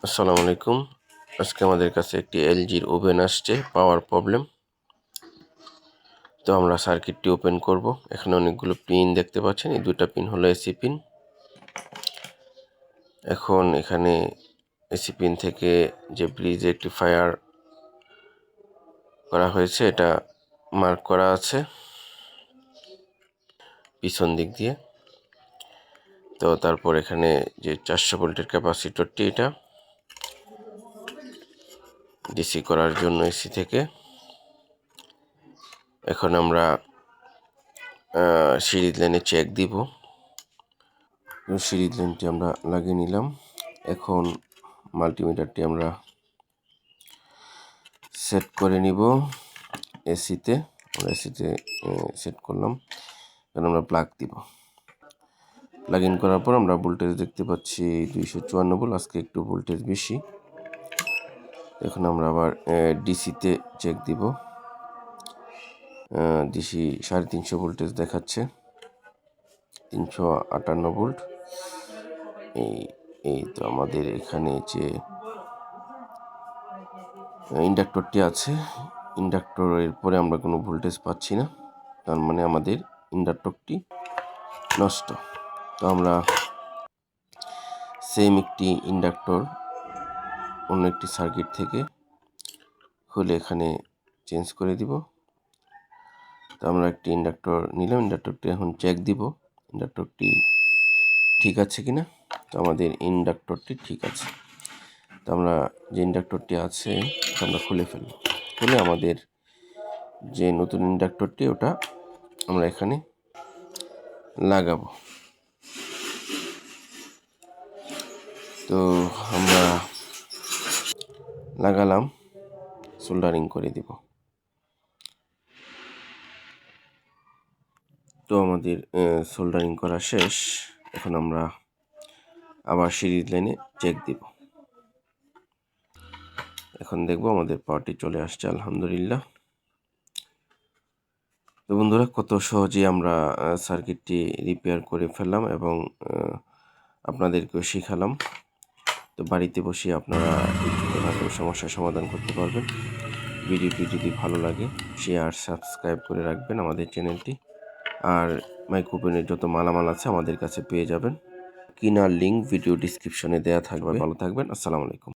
আসসালামু আলাইকুম। আজকে আমাদের কাছে একটি এলজির ওভেন আসছে, পাওয়ার প্রবলেম। তো আমরা সার্কিটটি ওপেন করব। এখানে অনেকগুলো পিন দেখতে পাচ্ছেন, এই দুটা পিন হলো এসি পিন। এখন এখানে এসি পিন থেকে যে ব্রিজ রেকটিফায়ার করা হয়েছে এটা মার্ক করা আছে পিছন দিক দিয়ে। তো তারপর এখানে যে 400 ভোল্টের ক্যাপাসিটরটি, এটা ডিসি করার জন্য এসি থেকে। এখন আমরা সিরিজ লাইনে চেক দিব। সিরিজ লাইনটি আমরা লাগিয়ে নিলাম। এখন মাল্টিমিটারটি আমরা সেট করে নিব এসিতে। আমরা এসিতে সেট করলাম। এখন আমরা প্লাগ দিব। প্লাগ ইন করার পর আমরা ভোল্টেজ দেখতে পাচ্ছি 254 ভোল্ট। আজকে একটু ভোল্টেজ বেশি। এখন আমরা আবার ডিসিতে চেক দিব। ডিসি 350 ভোল্টেজ দেখাচ্ছে, 358 ভোল্ট। এই তো আমাদের এখানে যে ইন্ডাক্টরটি আছে, ইন্ডাক্টরের পরে আমরা কোনো ভোল্টেজ পাচ্ছি না, তার মানে আমাদের ইন্ডাক্টরটি নষ্ট। তো আমরা সেম একটি ইন্ডাক্টর অন্য একটি সার্কিট থেকে খুলে এখানে চেঞ্জ করে দিব। তো আমরা একটি ইন্ডাক্টর নিলাম, ইন্ডাক্টরটি এখন চেক দিব ইন্ডাক্টরটি ঠিক আছে কিনা। তো আমাদের ইন্ডাক্টরটি ঠিক আছে। তো আমরা যে ইন্ডাক্টরটি আছে আমরা খুলে ফেলব। খুলে আমাদের যে নতুন ইন্ডাক্টরটি ওটা আমরা এখানে লাগাবো। তো আমরা লাগালাম, সোল্ডারিং করে দিব। তো আমাদের সোল্ডারিং করা শেষ। এখন আমরা আবার সিরিজ লাইনে চেক দিব। এখন দেখব আমাদের পাওয়ারটি চলে আসছে, আলহামদুলিল্লাহ। তো বন্ধুরা, কত সহজেই আমরা সার্কিটটি রিপেয়ার করে ফেললাম এবং আপনাদেরকেও শিখালাম। তো বাড়িতে বসে আপনারা এই ছোটোখাটো সমস্যার সমাধান করতে পারবেন। ভিডিওটি যদি ভালো লাগে শেয়ার সাবস্ক্রাইব করে রাখবেন আমাদের চ্যানেলটি। আর মাইক্রোওভেনের যত মালামাল আছে আমাদের কাছে পেয়ে যাবেন। কেনার লিঙ্ক ভিডিও ডিসক্রিপশনে দেওয়া থাকবে। ভালো থাকবেন। আসসালামু আলাইকুম।